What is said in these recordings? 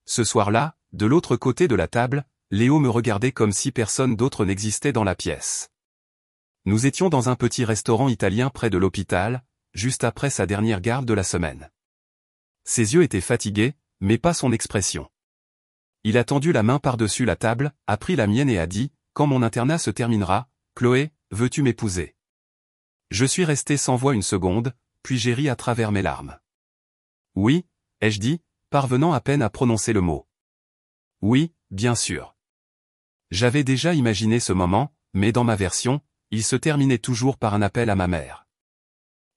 Ce soir-là, de l'autre côté de la table, Léo me regardait comme si personne d'autre n'existait dans la pièce. Nous étions dans un petit restaurant italien près de l'hôpital, juste après sa dernière garde de la semaine. Ses yeux étaient fatigués, mais pas son expression. Il a tendu la main par-dessus la table, a pris la mienne et a dit, « Quand mon internat se terminera, Chloé, veux-tu m'épouser ?» Je suis resté sans voix une seconde, puis j'ai ri à travers mes larmes. « Oui, » ai-je dit, parvenant à peine à prononcer le mot. « Oui, bien sûr. » J'avais déjà imaginé ce moment, mais dans ma version, il se terminait toujours par un appel à ma mère.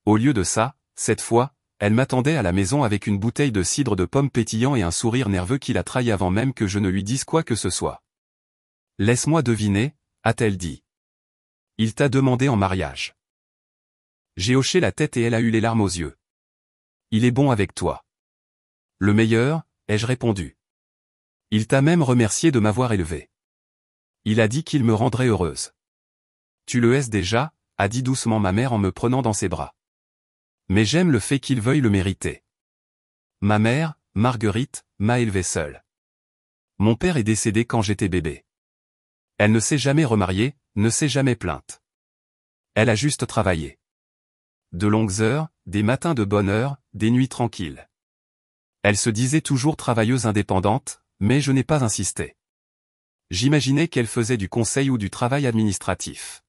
Au lieu de ça, cette fois, elle m'attendait à la maison avec une bouteille de cidre de pomme pétillant et un sourire nerveux qui la trahit avant même que je ne lui dise quoi que ce soit. « Laisse-moi deviner, » a-t-elle dit. « Il t'a demandé en mariage. » J'ai hoché la tête et elle a eu les larmes aux yeux. « Il est bon avec toi. »« Le meilleur, » ai-je répondu. « Il t'a même remercié de m'avoir élevé. Il a dit qu'il me rendrait heureuse. »« Tu le es déjà, » a dit doucement ma mère en me prenant dans ses bras. « Mais j'aime le fait qu'il veuille le mériter. Ma mère, Marguerite, m'a élevé seule. Mon père est décédé quand j'étais bébé. Elle ne s'est jamais remariée, ne s'est jamais plainte. Elle a juste travaillé. De longues heures, des matins de bonne heure, des nuits tranquilles. Elle se disait toujours travailleuse indépendante, mais je n'ai pas insisté. J'imaginais qu'elle faisait du conseil ou du travail administratif.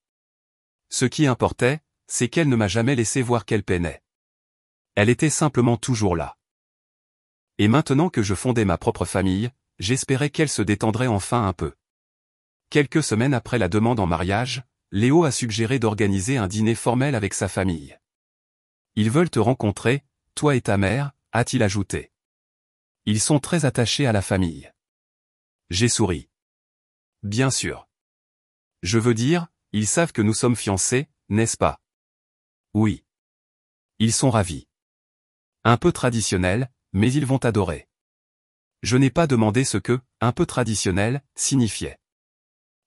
Ce qui importait, c'est qu'elle ne m'a jamais laissé voir qu'elle peinait. Elle était simplement toujours là. Et maintenant que je fondais ma propre famille, j'espérais qu'elle se détendrait enfin un peu. Quelques semaines après la demande en mariage, Léo a suggéré d'organiser un dîner formel avec sa famille. Ils veulent te rencontrer, toi et ta mère, a-t-il ajouté. Ils sont très attachés à la famille. J'ai souri. Bien sûr. Je veux dire, ils savent que nous sommes fiancés, n'est-ce pas? Oui. Ils sont ravis. Un peu traditionnel, mais ils vont adorer. Je n'ai pas demandé ce que, un peu traditionnel, signifiait.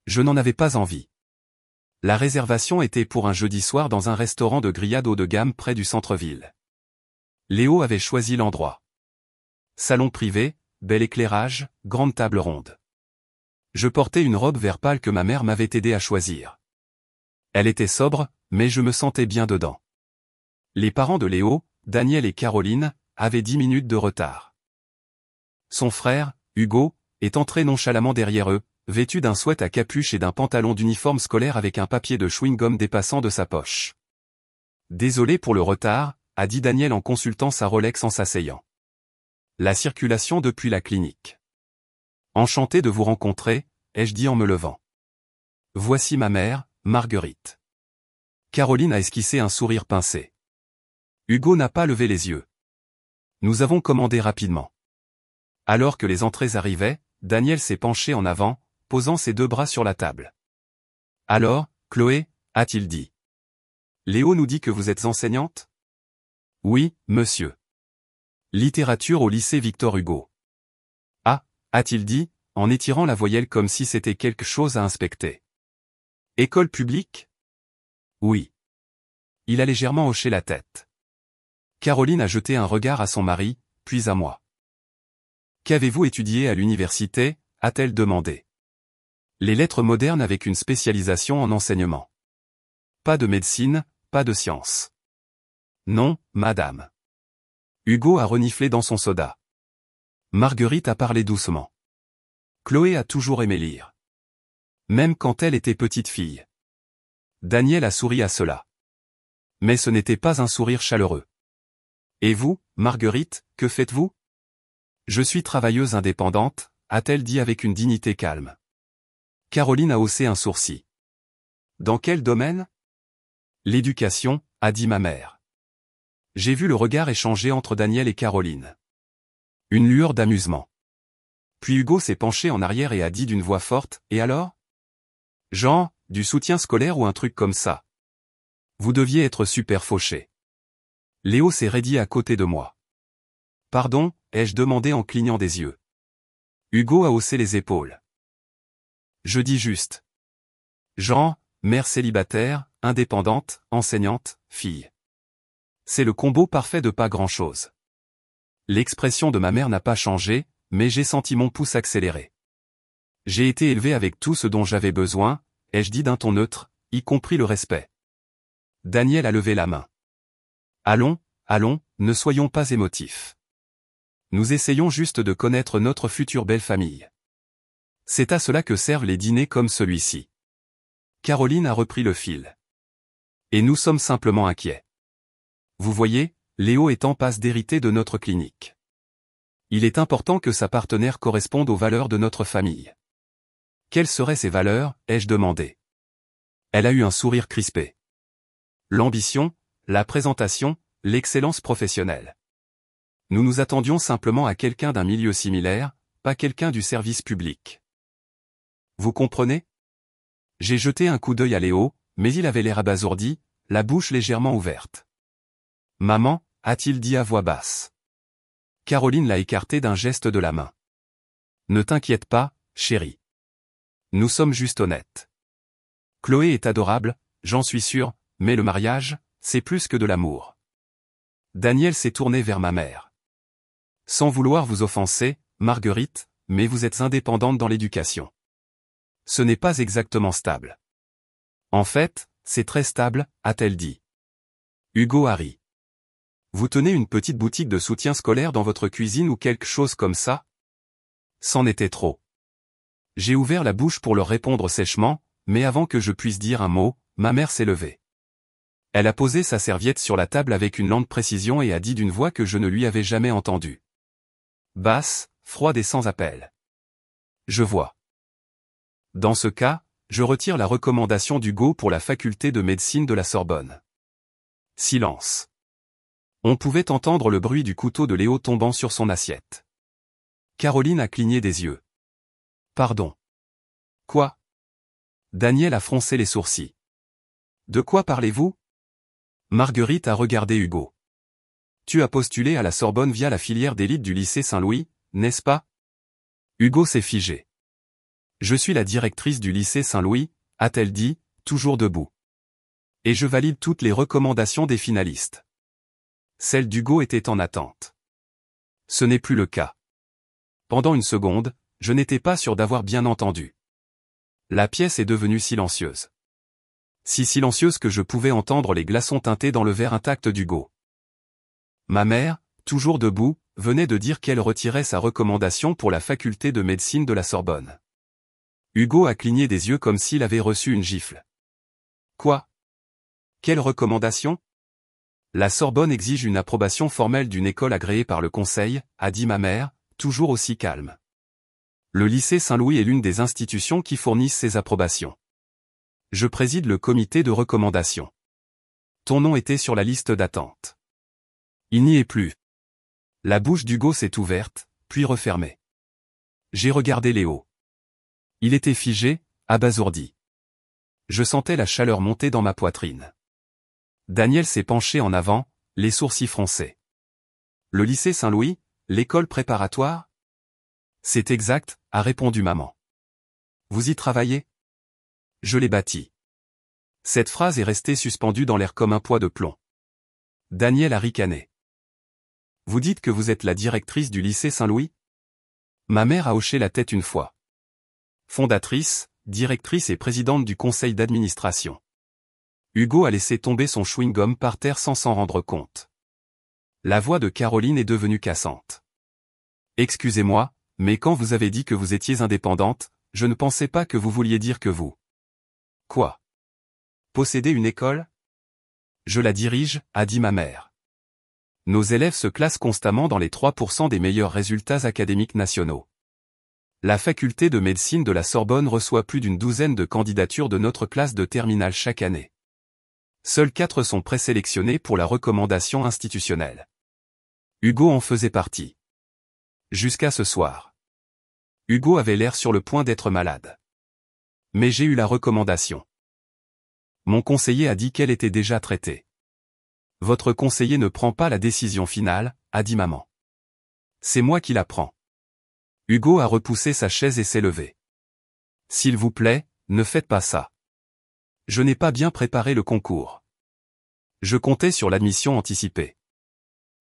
Je n'en avais pas envie. La réservation était pour un jeudi soir dans un restaurant de grillades haut de gamme près du centre-ville. Léo avait choisi l'endroit. Salon privé, bel éclairage, grande table ronde. Je portais une robe vert pâle que ma mère m'avait aidé à choisir. Elle était sobre, mais je me sentais bien dedans. Les parents de Léo, Daniel et Caroline, avaient 10 minutes de retard. Son frère, Hugo, est entré nonchalamment derrière eux, vêtu d'un sweat à capuche et d'un pantalon d'uniforme scolaire avec un papier de chewing-gum dépassant de sa poche. « Désolé pour le retard », a dit Daniel en consultant sa Rolex en s'asseyant. « La circulation depuis la clinique. »« Enchanté de vous rencontrer », ai-je dit en me levant. « Voici ma mère, Marguerite. » Caroline a esquissé un sourire pincé. Hugo n'a pas levé les yeux. Nous avons commandé rapidement. Alors que les entrées arrivaient, Daniel s'est penché en avant, posant ses deux bras sur la table. « Alors, Chloé ?» a-t-il dit. « Léo nous dit que vous êtes enseignante ?»« Oui, monsieur. Littérature au lycée Victor Hugo. »« Ah » a-t-il dit, en étirant la voyelle comme si c'était quelque chose à inspecter. « École publique ?» Oui. Il a légèrement hoché la tête. Caroline a jeté un regard à son mari, puis à moi. « Qu'avez-vous étudié à l'université ?» a-t-elle demandé. « Les lettres modernes avec une spécialisation en enseignement. Pas de médecine, pas de sciences. »« Non, madame. » Hugo a reniflé dans son soda. Marguerite a parlé doucement. Chloé a toujours aimé lire. Même quand elle était petite fille. Daniel a souri à cela. Mais ce n'était pas un sourire chaleureux. « Et vous, Marguerite, que faites-vous » ? « Je suis travailleuse indépendante », a-t-elle dit avec une dignité calme. Caroline a haussé un sourcil. « Dans quel domaine ?»« L'éducation », a dit ma mère. J'ai vu le regard échangé entre Daniel et Caroline. Une lueur d'amusement. Puis Hugo s'est penché en arrière et a dit d'une voix forte, « Et alors ?» Genre, du soutien scolaire ou un truc comme ça. Vous deviez être super fauché. Léo s'est raidi à côté de moi. Pardon, ai-je demandé en clignant des yeux. Hugo a haussé les épaules. Je dis juste. Genre, mère célibataire, indépendante, enseignante, fille. C'est le combo parfait de pas grand-chose. L'expression de ma mère n'a pas changé, mais j'ai senti mon pouce accélérer. J'ai été élevé avec tout ce dont j'avais besoin, ai-je dit d'un ton neutre, y compris le respect. Daniel a levé la main. Allons, ne soyons pas émotifs. Nous essayons juste de connaître notre future belle famille. C'est à cela que servent les dîners comme celui-ci. Caroline a repris le fil. Et nous sommes simplement inquiets. Vous voyez, Léo est en passe d'hériter de notre clinique. Il est important que sa partenaire corresponde aux valeurs de notre famille. Quelles seraient ces valeurs, ai-je demandé. Elle a eu un sourire crispé. L'ambition, la présentation, l'excellence professionnelle. Nous nous attendions simplement à quelqu'un d'un milieu similaire, pas quelqu'un du service public. Vous comprenez? J'ai jeté un coup d'œil à Léo, mais il avait l'air abasourdi, la bouche légèrement ouverte. Maman, a-t-il dit à voix basse. Caroline l'a écarté d'un geste de la main. Ne t'inquiète pas, chérie. Nous sommes juste honnêtes. Chloé est adorable, j'en suis sûr, mais le mariage, c'est plus que de l'amour. Daniel s'est tourné vers ma mère. Sans vouloir vous offenser, Marguerite, mais vous êtes indépendante dans l'éducation. Ce n'est pas exactement stable. En fait, c'est très stable, a-t-elle dit. Hugo a ri. Vous tenez une petite boutique de soutien scolaire dans votre cuisine ou quelque chose comme ça? C'en était trop. J'ai ouvert la bouche pour leur répondre sèchement, mais avant que je puisse dire un mot, ma mère s'est levée. Elle a posé sa serviette sur la table avec une lente précision et a dit d'une voix que je ne lui avais jamais entendue. Basse, froide et sans appel. Je vois. Dans ce cas, je retire la recommandation d'Hugo pour la faculté de médecine de la Sorbonne. Silence. On pouvait entendre le bruit du couteau de Léo tombant sur son assiette. Caroline a cligné des yeux. Pardon. Quoi? Daniel a froncé les sourcils. De quoi parlez-vous? Marguerite a regardé Hugo. Tu as postulé à la Sorbonne via la filière d'élite du lycée Saint-Louis, n'est-ce pas? Hugo s'est figé. Je suis la directrice du lycée Saint-Louis, a-t-elle dit, toujours debout. Et je valide toutes les recommandations des finalistes. Celle d'Hugo était en attente. Ce n'est plus le cas. Pendant une seconde, je n'étais pas sûr d'avoir bien entendu. La pièce est devenue silencieuse. Si silencieuse que je pouvais entendre les glaçons teintés dans le verre intact d'Hugo. Ma mère, toujours debout, venait de dire qu'elle retirait sa recommandation pour la faculté de médecine de la Sorbonne. Hugo a cligné des yeux comme s'il avait reçu une gifle. Quoi? Quelle recommandation? La Sorbonne exige une approbation formelle d'une école agréée par le conseil, a dit ma mère, toujours aussi calme. Le lycée Saint-Louis est l'une des institutions qui fournissent ces approbations. Je préside le comité de recommandation. Ton nom était sur la liste d'attente. Il n'y est plus. La bouche d'Hugo s'est ouverte, puis refermée. J'ai regardé Léo. Il était figé, abasourdi. Je sentais la chaleur monter dans ma poitrine. Daniel s'est penché en avant, les sourcils froncés. Le lycée Saint-Louis, l'école préparatoire? C'est exact, a répondu maman. Vous y travaillez? Je l'ai bâti. Cette phrase est restée suspendue dans l'air comme un poids de plomb. Daniel a ricané. Vous dites que vous êtes la directrice du lycée Saint-Louis? Ma mère a hoché la tête une fois. Fondatrice, directrice et présidente du conseil d'administration. Hugo a laissé tomber son chewing-gum par terre sans s'en rendre compte. La voix de Caroline est devenue cassante. Excusez-moi, mais quand vous avez dit que vous étiez indépendante, je ne pensais pas que vous vouliez dire que vous. Quoi? Possédez une école? Je la dirige, a dit ma mère. Nos élèves se classent constamment dans les 3% des meilleurs résultats académiques nationaux. La faculté de médecine de la Sorbonne reçoit plus d'une douzaine de candidatures de notre classe de terminale chaque année. Seuls 4 sont présélectionnés pour la recommandation institutionnelle. Hugo en faisait partie. Jusqu'à ce soir. Hugo avait l'air sur le point d'être malade. Mais j'ai eu la recommandation. Mon conseiller a dit qu'elle était déjà traitée. Votre conseiller ne prend pas la décision finale, a dit maman. C'est moi qui la prends. Hugo a repoussé sa chaise et s'est levé. S'il vous plaît, ne faites pas ça. Je n'ai pas bien préparé le concours. Je comptais sur l'admission anticipée.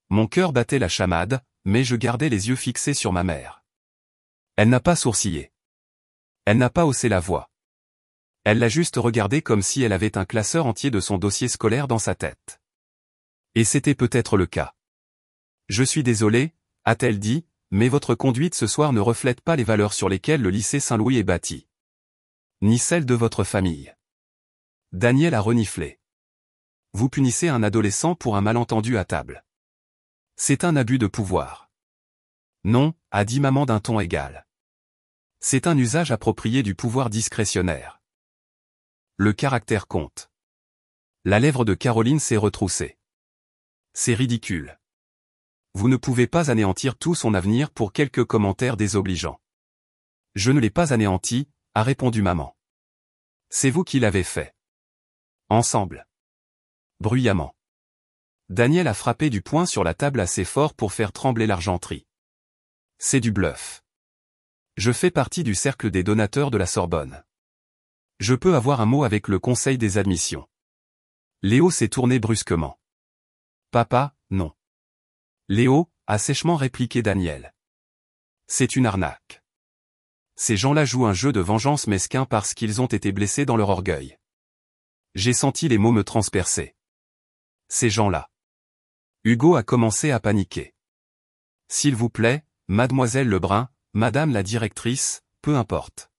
Mon cœur battait la chamade, mais je gardais les yeux fixés sur ma mère. Elle n'a pas sourcillé. Elle n'a pas haussé la voix. Elle l'a juste regardé comme si elle avait un classeur entier de son dossier scolaire dans sa tête. Et c'était peut-être le cas. Je suis désolé, a-t-elle dit, mais votre conduite ce soir ne reflète pas les valeurs sur lesquelles le lycée Saint-Louis est bâti. Ni celles de votre famille. Daniel a reniflé. Vous punissez un adolescent pour un malentendu à table. C'est un abus de pouvoir. Non, a dit maman d'un ton égal. C'est un usage approprié du pouvoir discrétionnaire. Le caractère compte. La lèvre de Caroline s'est retroussée. C'est ridicule. Vous ne pouvez pas anéantir tout son avenir pour quelques commentaires désobligeants. Je ne l'ai pas anéanti, a répondu maman. C'est vous qui l'avez fait. Ensemble. Bruyamment. Daniel a frappé du poing sur la table assez fort pour faire trembler l'argenterie. C'est du bluff. Je fais partie du cercle des donateurs de la Sorbonne. Je peux avoir un mot avec le conseil des admissions. Léo s'est tourné brusquement. Papa, non. Léo, a sèchement répliqué Daniel. C'est une arnaque. Ces gens-là jouent un jeu de vengeance mesquin parce qu'ils ont été blessés dans leur orgueil. J'ai senti les mots me transpercer. Ces gens-là. Hugo a commencé à paniquer. S'il vous plaît, mademoiselle Lebrun, madame la directrice, peu importe.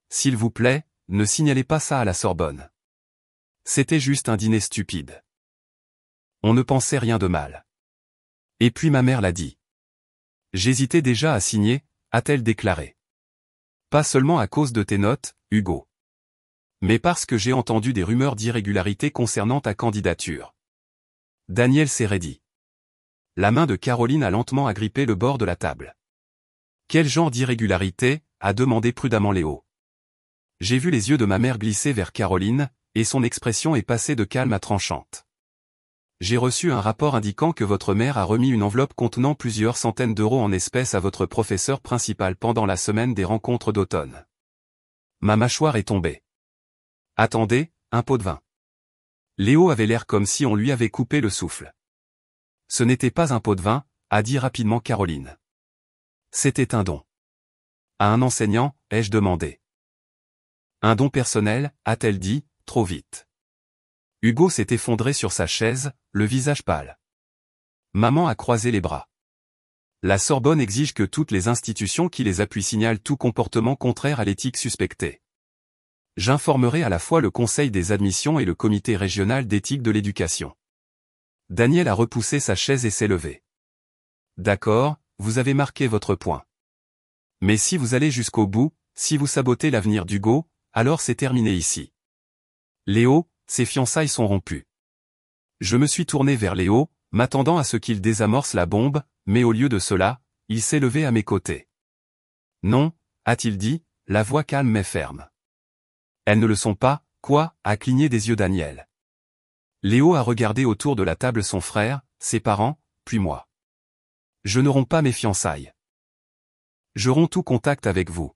S'il vous plaît, ne signalez pas ça à la Sorbonne. C'était juste un dîner stupide. On ne pensait rien de mal. Et puis ma mère l'a dit. J'hésitais déjà à signer, a-t-elle déclaré. Pas seulement à cause de tes notes, Hugo. Mais parce que j'ai entendu des rumeurs d'irrégularité concernant ta candidature. Daniel s'est raidi. La main de Caroline a lentement agrippé le bord de la table. Quel genre d'irrégularité, a demandé prudemment Léo. J'ai vu les yeux de ma mère glisser vers Caroline, et son expression est passée de calme à tranchante. J'ai reçu un rapport indiquant que votre mère a remis une enveloppe contenant plusieurs centaines d'euros en espèces à votre professeur principal pendant la semaine des rencontres d'automne. Ma mâchoire est tombée. Attendez, un pot de vin. Léo avait l'air comme si on lui avait coupé le souffle. Ce n'était pas un pot de vin, a dit rapidement Caroline. C'était un don. À un enseignant, ai-je demandé. Un don personnel, a-t-elle dit, trop vite. Hugo s'est effondré sur sa chaise, le visage pâle. Maman a croisé les bras. La Sorbonne exige que toutes les institutions qui les appuient signalent tout comportement contraire à l'éthique suspecté. J'informerai à la fois le Conseil des admissions et le Comité régional d'éthique de l'éducation. Daniel a repoussé sa chaise et s'est levé. D'accord, vous avez marqué votre point. Mais si vous allez jusqu'au bout, si vous sabotez l'avenir d'Hugo, alors c'est terminé ici. Léo, ses fiançailles sont rompues. Je me suis tourné vers Léo, m'attendant à ce qu'il désamorce la bombe, mais au lieu de cela, il s'est levé à mes côtés. Non, a-t-il dit, la voix calme mais ferme. Elles ne le sont pas, quoi, a cligné des yeux Daniel. Léo a regardé autour de la table son frère, ses parents, puis moi. Je ne romps pas mes fiançailles. Je romps tout contact avec vous.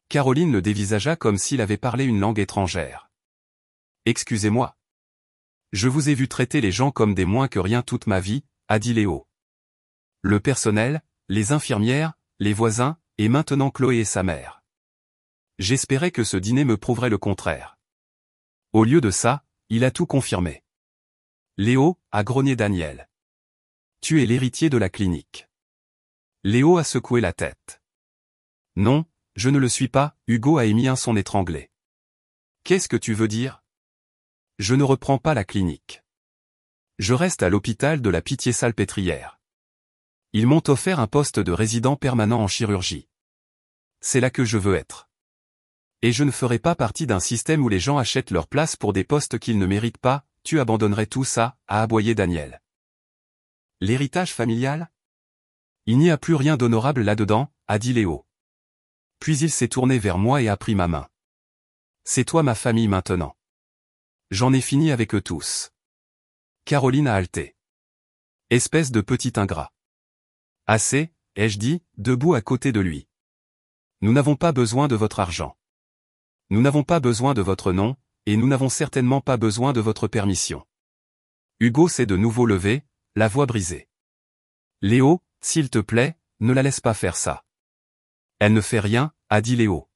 Caroline le dévisagea comme s'il avait parlé une langue étrangère. Excusez-moi. Je vous ai vu traiter les gens comme des moins que rien toute ma vie, a dit Léo. Le personnel, les infirmières, les voisins, et maintenant Chloé et sa mère. J'espérais que ce dîner me prouverait le contraire. Au lieu de ça, il a tout confirmé. Léo, a grogné Daniel. Tu es l'héritier de la clinique. Léo a secoué la tête. Non, je ne le suis pas, Hugo a émis un son étranglé. Qu'est-ce que tu veux dire? Je ne reprends pas la clinique. Je reste à l'hôpital de la Pitié-Salpêtrière. Ils m'ont offert un poste de résident permanent en chirurgie. C'est là que je veux être. Et je ne ferai pas partie d'un système où les gens achètent leur place pour des postes qu'ils ne méritent pas, tu abandonnerais tout ça, a aboyé Daniel. L'héritage familial? Il n'y a plus rien d'honorable là-dedans, a dit Léo. Puis il s'est tourné vers moi et a pris ma main. C'est toi ma famille maintenant. J'en ai fini avec eux tous. Caroline a halté. Espèce de petit ingrat. Assez, ai-je dit, debout à côté de lui. Nous n'avons pas besoin de votre argent. Nous n'avons pas besoin de votre nom, et nous n'avons certainement pas besoin de votre permission. Hugo s'est de nouveau levé, la voix brisée. Léo, s'il te plaît, ne la laisse pas faire ça. Elle ne fait rien, a dit Léo.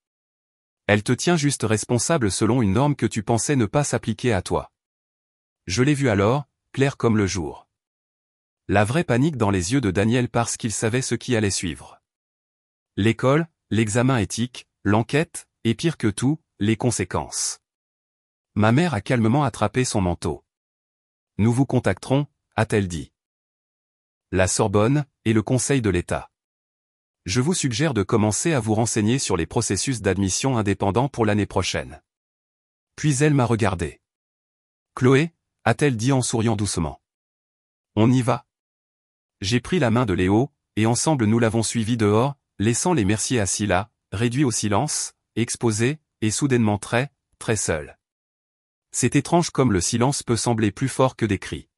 Elle te tient juste responsable selon une norme que tu pensais ne pas s'appliquer à toi. Je l'ai vu alors, clair comme le jour. La vraie panique dans les yeux de Daniel parce qu'il savait ce qui allait suivre. L'école, l'examen éthique, l'enquête, et pire que tout, les conséquences. Ma mère a calmement attrapé son manteau. Nous vous contacterons, a-t-elle dit. La Sorbonne, et le Conseil de l'État. Je vous suggère de commencer à vous renseigner sur les processus d'admission indépendants pour l'année prochaine. Puis elle m'a regardé. Chloé, a-t-elle dit en souriant doucement. On y va. J'ai pris la main de Léo, et ensemble nous l'avons suivi dehors, laissant les Mercier assis là, réduits au silence, exposés, et soudainement très, très seuls. C'est étrange comme le silence peut sembler plus fort que des cris.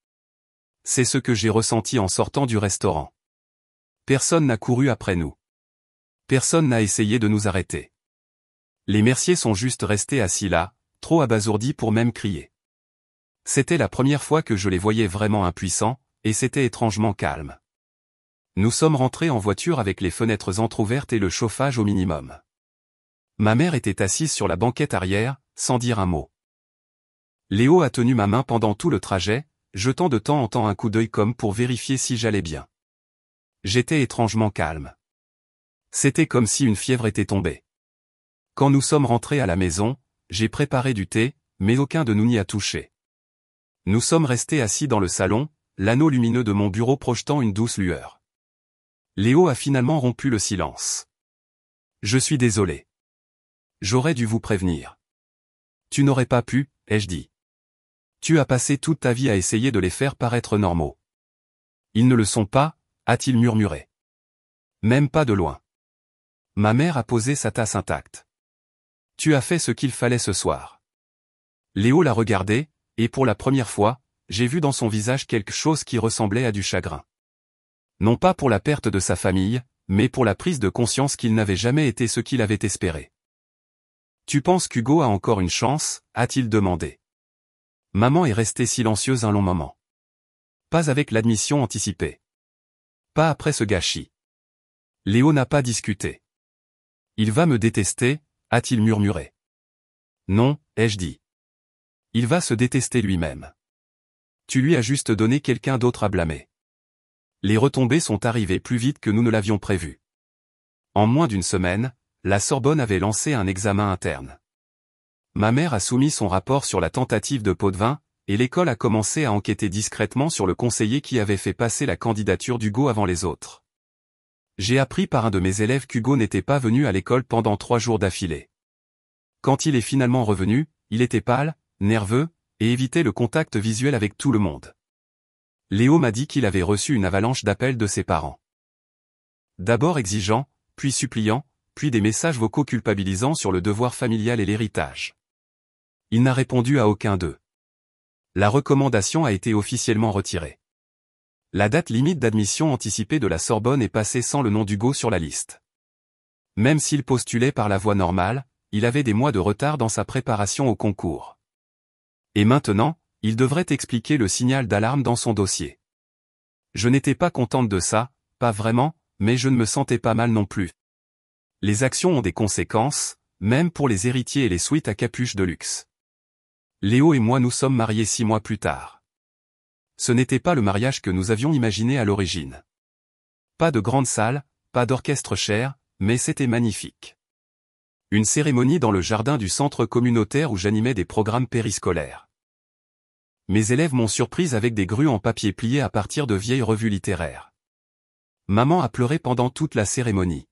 C'est ce que j'ai ressenti en sortant du restaurant. Personne n'a couru après nous. Personne n'a essayé de nous arrêter. Les Mercier sont juste restés assis là, trop abasourdis pour même crier. C'était la première fois que je les voyais vraiment impuissants, et c'était étrangement calme. Nous sommes rentrés en voiture avec les fenêtres entr'ouvertes et le chauffage au minimum. Ma mère était assise sur la banquette arrière, sans dire un mot. Léo a tenu ma main pendant tout le trajet, jetant de temps en temps un coup d'œil comme pour vérifier si j'allais bien. J'étais étrangement calme. C'était comme si une fièvre était tombée. Quand nous sommes rentrés à la maison, j'ai préparé du thé, mais aucun de nous n'y a touché. Nous sommes restés assis dans le salon, l'anneau lumineux de mon bureau projetant une douce lueur. Léo a finalement rompu le silence. Je suis désolé. J'aurais dû vous prévenir. Tu n'aurais pas pu, ai-je dit. Tu as passé toute ta vie à essayer de les faire paraître normaux. Ils ne le sont pas, a-t-il murmuré. Même pas de loin. Ma mère a posé sa tasse intacte. Tu as fait ce qu'il fallait ce soir. Léo l'a regardé, et pour la première fois, j'ai vu dans son visage quelque chose qui ressemblait à du chagrin. Non pas pour la perte de sa famille, mais pour la prise de conscience qu'il n'avait jamais été ce qu'il avait espéré. Tu penses qu'Hugo a encore une chance, a-t-il demandé. Maman est restée silencieuse un long moment. Pas avec l'admission anticipée. Pas après ce gâchis. Léo n'a pas discuté. Il va me détester, a-t-il murmuré. Non, ai-je dit. Il va se détester lui-même. Tu lui as juste donné quelqu'un d'autre à blâmer. Les retombées sont arrivées plus vite que nous ne l'avions prévu. En moins d'une semaine, la Sorbonne avait lancé un examen interne. Ma mère a soumis son rapport sur la tentative de pot de vin, et l'école a commencé à enquêter discrètement sur le conseiller qui avait fait passer la candidature d'Hugo avant les autres. J'ai appris par un de mes élèves qu'Hugo n'était pas venu à l'école pendant 3 jours d'affilée. Quand il est finalement revenu, il était pâle, nerveux, et évitait le contact visuel avec tout le monde. Léo m'a dit qu'il avait reçu une avalanche d'appels de ses parents. D'abord exigeants, puis suppliants, puis des messages vocaux culpabilisants sur le devoir familial et l'héritage. Il n'a répondu à aucun d'eux. La recommandation a été officiellement retirée. La date limite d'admission anticipée de la Sorbonne est passée sans le nom d'Hugo sur la liste. Même s'il postulait par la voie normale, il avait des mois de retard dans sa préparation au concours. Et maintenant, il devrait expliquer le signal d'alarme dans son dossier. Je n'étais pas contente de ça, pas vraiment, mais je ne me sentais pas mal non plus. Les actions ont des conséquences, même pour les héritiers et les suites à capuche de luxe. Léo et moi nous sommes mariés 6 mois plus tard. Ce n'était pas le mariage que nous avions imaginé à l'origine. Pas de grande salle, pas d'orchestre cher, mais c'était magnifique. Une cérémonie dans le jardin du centre communautaire où j'animais des programmes périscolaires. Mes élèves m'ont surprise avec des grues en papier plié à partir de vieilles revues littéraires. Maman a pleuré pendant toute la cérémonie.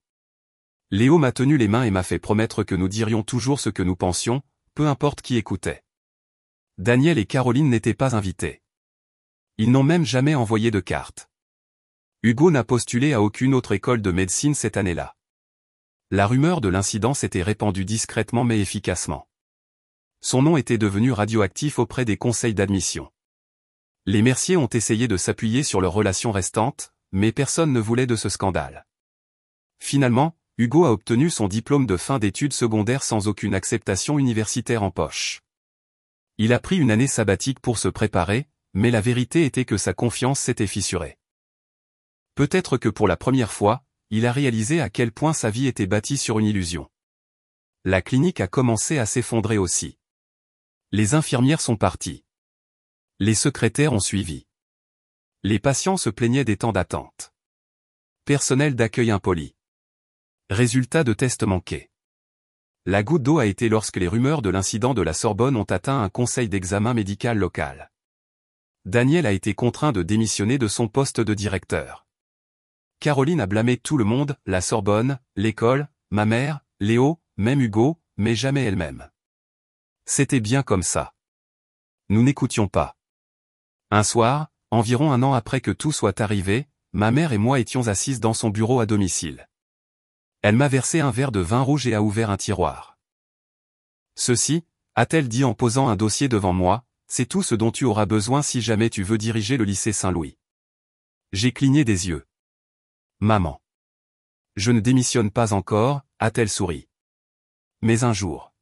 Léo m'a tenu les mains et m'a fait promettre que nous dirions toujours ce que nous pensions, peu importe qui écoutait. Daniel et Caroline n'étaient pas invités. Ils n'ont même jamais envoyé de carte. Hugo n'a postulé à aucune autre école de médecine cette année-là. La rumeur de l'incident s'était répandue discrètement mais efficacement. Son nom était devenu radioactif auprès des conseils d'admission. Les Mercier ont essayé de s'appuyer sur leurs relations restantes, mais personne ne voulait de ce scandale. Finalement, Hugo a obtenu son diplôme de fin d'études secondaires sans aucune acceptation universitaire en poche. Il a pris une année sabbatique pour se préparer, mais la vérité était que sa confiance s'était fissurée. Peut-être que pour la première fois, il a réalisé à quel point sa vie était bâtie sur une illusion. La clinique a commencé à s'effondrer aussi. Les infirmières sont parties. Les secrétaires ont suivi. Les patients se plaignaient des temps d'attente. Personnel d'accueil impoli. Résultat de tests manqués. La goutte d'eau a été lorsque les rumeurs de l'incident de la Sorbonne ont atteint un conseil d'examen médical local. Daniel a été contraint de démissionner de son poste de directeur. Caroline a blâmé tout le monde, la Sorbonne, l'école, ma mère, Léo, même Hugo, mais jamais elle-même. C'était bien comme ça. Nous n'écoutions pas. Un soir, environ un an après que tout soit arrivé, ma mère et moi étions assises dans son bureau à domicile. Elle m'a versé un verre de vin rouge et a ouvert un tiroir. Ceci, a-t-elle dit en posant un dossier devant moi, c'est tout ce dont tu auras besoin si jamais tu veux diriger le lycée Saint-Louis. J'ai cligné des yeux. Maman. Je ne démissionne pas encore, a-t-elle souri. Mais un jour.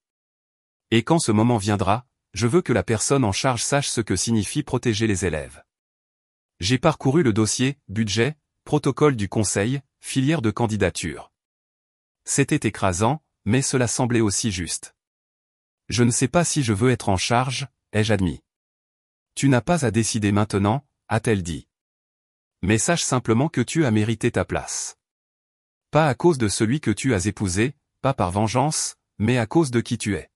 Et quand ce moment viendra, je veux que la personne en charge sache ce que signifie protéger les élèves. J'ai parcouru le dossier, budget, protocole du conseil, filière de candidature. C'était écrasant, mais cela semblait aussi juste. Je ne sais pas si je veux être en charge, ai-je admis. Tu n'as pas à décider maintenant, a-t-elle dit. Mais sache simplement que tu as mérité ta place. Pas à cause de celui que tu as épousé, pas par vengeance, mais à cause de qui tu es.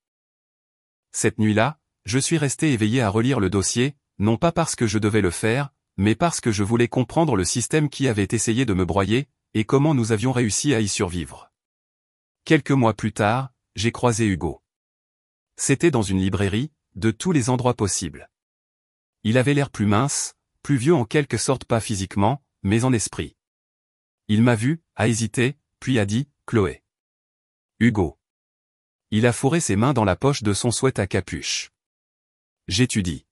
Cette nuit-là, je suis resté éveillé à relire le dossier, non pas parce que je devais le faire, mais parce que je voulais comprendre le système qui avait essayé de me broyer, et comment nous avions réussi à y survivre. Quelques mois plus tard, j'ai croisé Hugo. C'était dans une librairie, de tous les endroits possibles. Il avait l'air plus mince, plus vieux en quelque sorte pas physiquement, mais en esprit. Il m'a vu, a hésité, puis a dit, Chloé. Hugo. Il a fourré ses mains dans la poche de son sweat à capuche. J'étudie.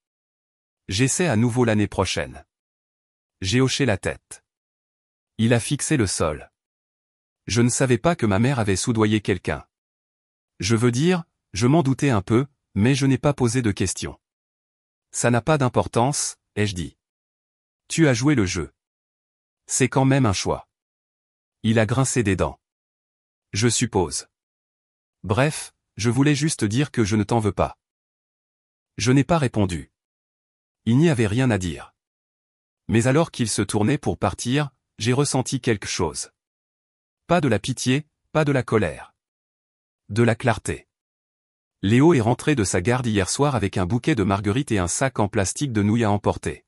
J'essaie à nouveau l'année prochaine. J'ai hoché la tête. Il a fixé le sol. Je ne savais pas que ma mère avait soudoyé quelqu'un. Je veux dire, je m'en doutais un peu, mais je n'ai pas posé de questions. Ça n'a pas d'importance, ai-je dit. Tu as joué le jeu. C'est quand même un choix. Il a grincé des dents. Je suppose. Bref, je voulais juste dire que je ne t'en veux pas. Je n'ai pas répondu. Il n'y avait rien à dire. Mais alors qu'il se tournait pour partir, j'ai ressenti quelque chose. Pas de la pitié, pas de la colère. De la clarté. Léo est rentré de sa garde hier soir avec un bouquet de marguerites et un sac en plastique de nouilles à emporter.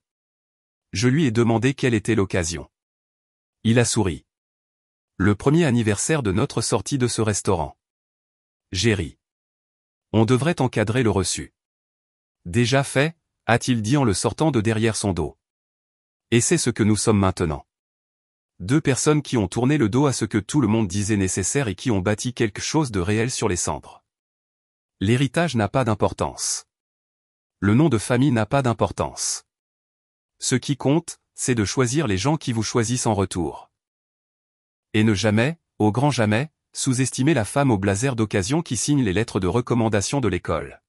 Je lui ai demandé quelle était l'occasion. Il a souri. Le premier anniversaire de notre sortie de ce restaurant. J'ai ri. On devrait encadrer le reçu. Déjà fait, a-t-il dit en le sortant de derrière son dos. Et c'est ce que nous sommes maintenant. Deux personnes qui ont tourné le dos à ce que tout le monde disait nécessaire et qui ont bâti quelque chose de réel sur les cendres. L'héritage n'a pas d'importance. Le nom de famille n'a pas d'importance. Ce qui compte, c'est de choisir les gens qui vous choisissent en retour. Et ne jamais, au grand jamais, sous-estimer la femme au blazer d'occasion qui signe les lettres de recommandation de l'école.